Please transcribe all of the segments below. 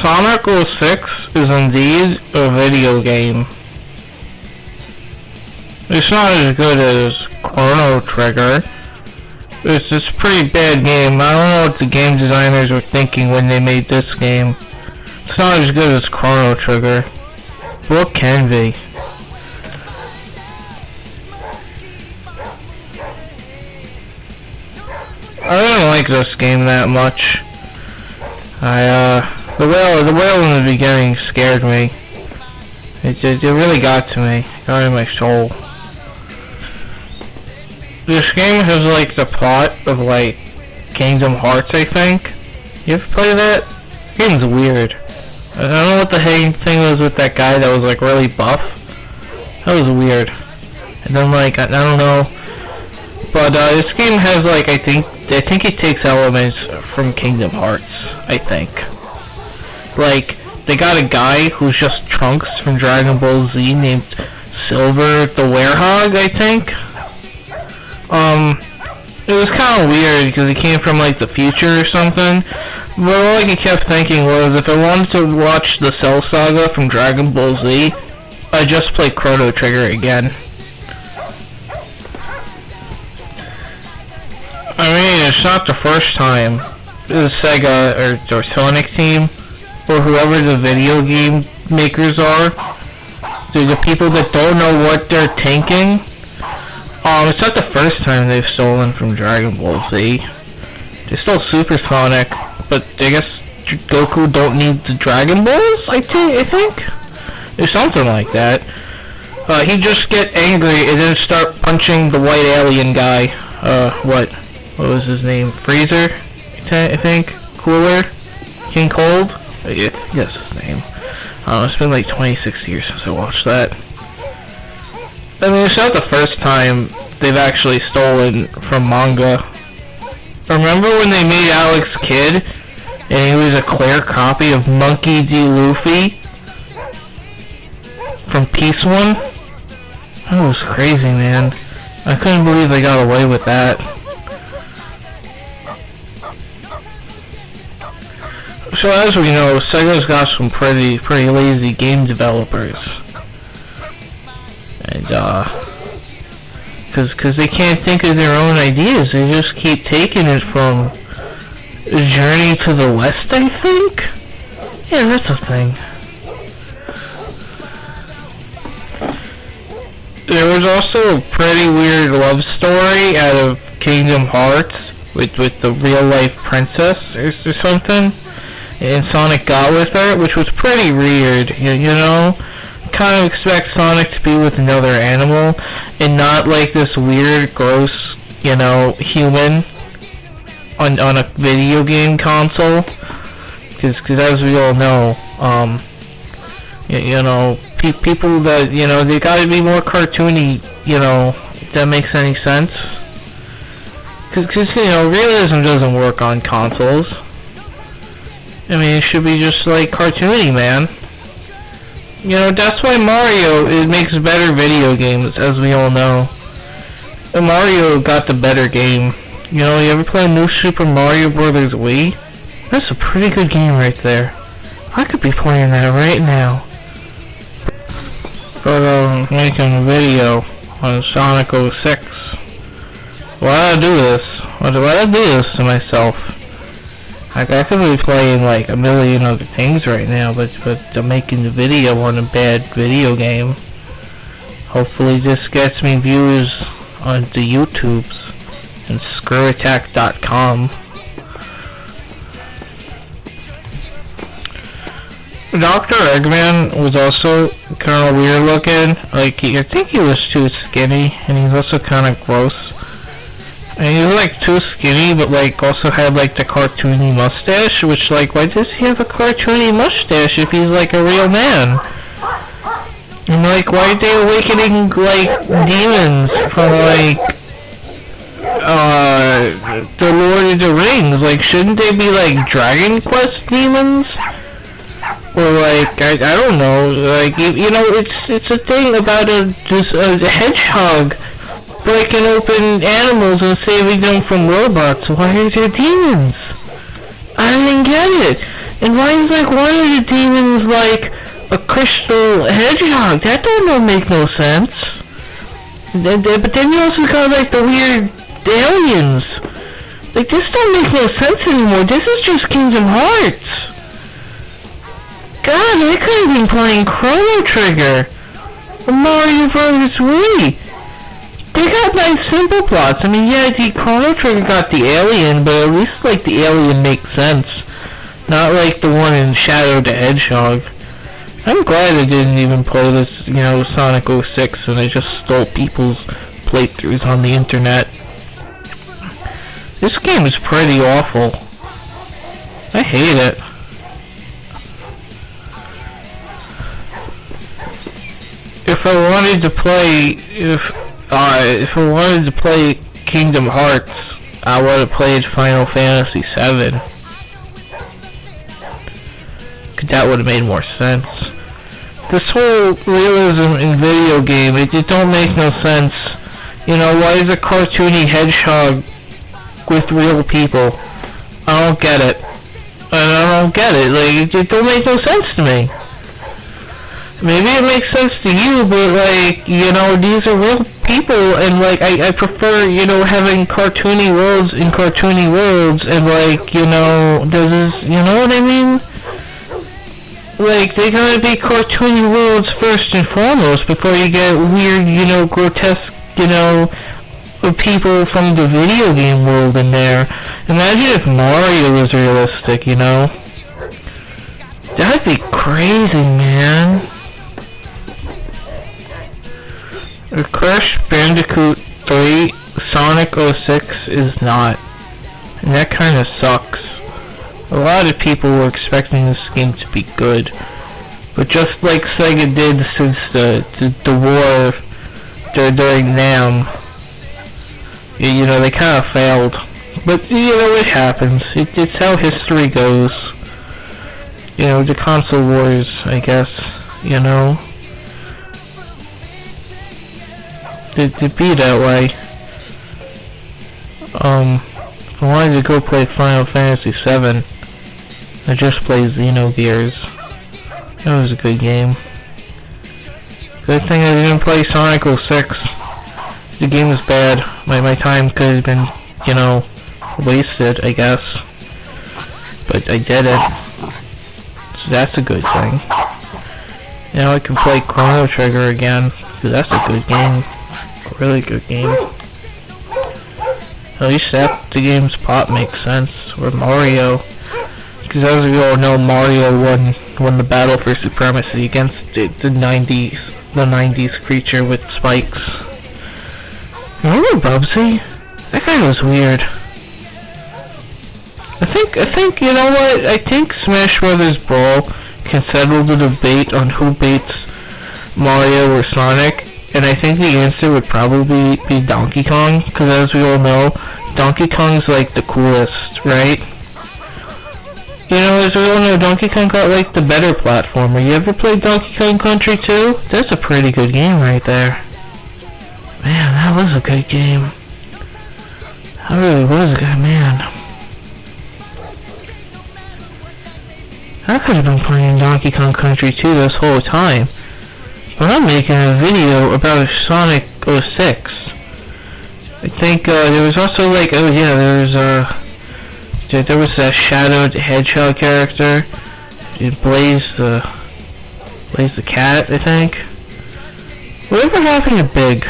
Sonic 06 is indeed a video game. It's not as good as Chrono Trigger. It's a pretty bad game. I don't know what the game designers were thinking when they made this game. It's not as good as Chrono Trigger. But what can be? I didn't like this game that much. The whale in the beginning scared me. It really got to me. Got in my soul. This game has like the plot of like Kingdom Hearts, I think. You ever play that? This game's weird. I don't know what the thing was with that guy that was like really buff. That was weird. And then like I don't know. But this game has like I think it takes elements from Kingdom Hearts, I think. Like, they got a guy who's just Trunks from Dragon Ball Z named Silver the Werehog, I think. It was kind of weird because he came from like the future or something. But all I kept thinking was if I wanted to watch the Cell Saga from Dragon Ball Z, I'd just play Chrono Trigger again. I mean, it's not the first time the Sega or Sonic team, or whoever the video game makers are, they're the people that don't know what they're thinking. It's not the first time they've stolen from Dragon Ball Z. They stole Super Sonic, but I guess Goku don't need the Dragon Balls, I think? There's something like that. He'd just get angry and then start punching the white alien guy. What was his name? Freezer, I think? Cooler? King Cold? Yeah, that's his name. It's been like 26 years since I watched that. I mean, it's not the first time they've actually stolen from manga. Remember when they made Alex Kidd, and he was a clear copy of Monkey D. Luffy from Piece One? That was crazy, man. I couldn't believe they got away with that. So as we know, Sega's got some pretty lazy game developers. And, cause they can't think of their own ideas, they just keep taking it from Journey to the West, I think? Yeah, that's a thing. There was also a pretty weird love story out of Kingdom Hearts with the real-life princess or something. And Sonic got with her, which was pretty weird, you know? Kind of expect Sonic to be with another animal, and not like this weird, gross, you know, human on a video game console. Because as we all know, you know, people that, you know, they gotta be more cartoony, you know, if that makes any sense. Because, you know, realism doesn't work on consoles. I mean, it should be just like cartoony, man. You know, that's why Mario, it makes better video games, as we all know. And Mario got the better game. You know, you ever play New Super Mario Bros. Wii? That's a pretty good game right there. I could be playing that right now. But, making a video on Sonic 06. Why'd I do this? Why'd I do this to myself? I could be playing like a million other things right now, but I'm making the video on a bad video game. Hopefully this gets me views on the YouTubes and screwattack.com. Dr. Eggman was also kind of weird looking. Like, I think he was too skinny, and he's also kind of gross. And he was like too skinny, but like also had like the cartoony mustache, which like, why does he have a cartoony mustache if he's like a real man? And like, why are they awakening like demons from like the Lord of the Rings? Like, shouldn't they be like Dragon Quest demons? Or like, I don't know, like, you know, it's a thing about a hedgehog breaking open animals and saving them from robots. Why are there demons? I didn't get it. And why is like one of the demons like a crystal hedgehog? That don't make no sense. But then you also got like the weird aliens. Like this don't make no sense anymore. This is just Kingdom Hearts. God, I could have been playing Chrono Trigger or Mario Bros. Wii. They got nice simple plots. I mean, yeah, the Chrono Trigger got the alien, but at least like the alien makes sense. Not like the one in Shadow the Hedgehog. I'm glad I didn't even play this, you know, Sonic 06, and I just stole people's playthroughs on the internet. This game is pretty awful. I hate it. If I wanted to play, if I wanted to play Kingdom Hearts, I would have played Final Fantasy VII. That would have made more sense. This whole realism in video game, it don't make no sense. You know, why is a cartoony hedgehog with real people? I don't get it. I don't get it. Like, it don't make no sense to me. Maybe it makes sense to you, but like, you know, these are real people, and like, I prefer, you know, having cartoony worlds in cartoony worlds, and like, you know, you know what I mean? Like, they gotta be cartoony worlds first and foremost before you get weird, you know, grotesque, you know, people from the video game world in there. Imagine if Mario was realistic, you know? That'd be crazy, man. Crash Bandicoot 3 Sonic 06 is not. And that kinda sucks. A lot of people were expecting this game to be good. But just like Sega did since the war during NAMM, you know, they kinda failed. But, you know, it happens. It's how history goes. You know, the console wars, I guess, you know. To be that way. If I wanted to go play Final Fantasy VII, I just played Xenogears. That was a good game. Good thing I didn't play Sonic 06. The game was bad. My time could have been, you know, wasted, I guess. But I did it. So that's a good thing. Now I can play Chrono Trigger again. So that's a good game. Really good game. At least that the game's plot makes sense. Or Mario, because as we all know, Mario won the battle for supremacy against the 90s creature with spikes. Remember Bubsy? That guy was weird. I think you know what? I think Smash Brothers Brawl can settle the debate on who beats Mario or Sonic. And I think the answer would probably be Donkey Kong, because as we all know, Donkey Kong's like the coolest, right? You know, as we all know, Donkey Kong got like the better platformer. You ever played Donkey Kong Country 2? That's a pretty good game right there. Man, that was a good game. That really was a good man. I could have been playing Donkey Kong Country 2 this whole time. But I'm making a video about Sonic 06. I think there was also like, oh yeah, there was that Shadow the Hedgehog character. It Blaze the cat, I think. Whatever happened to Big?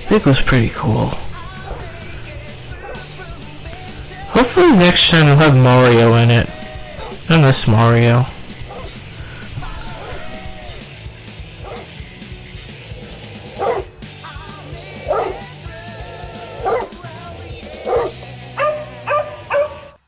Big was pretty cool. Hopefully next time we'll have Mario in it. I miss Mario.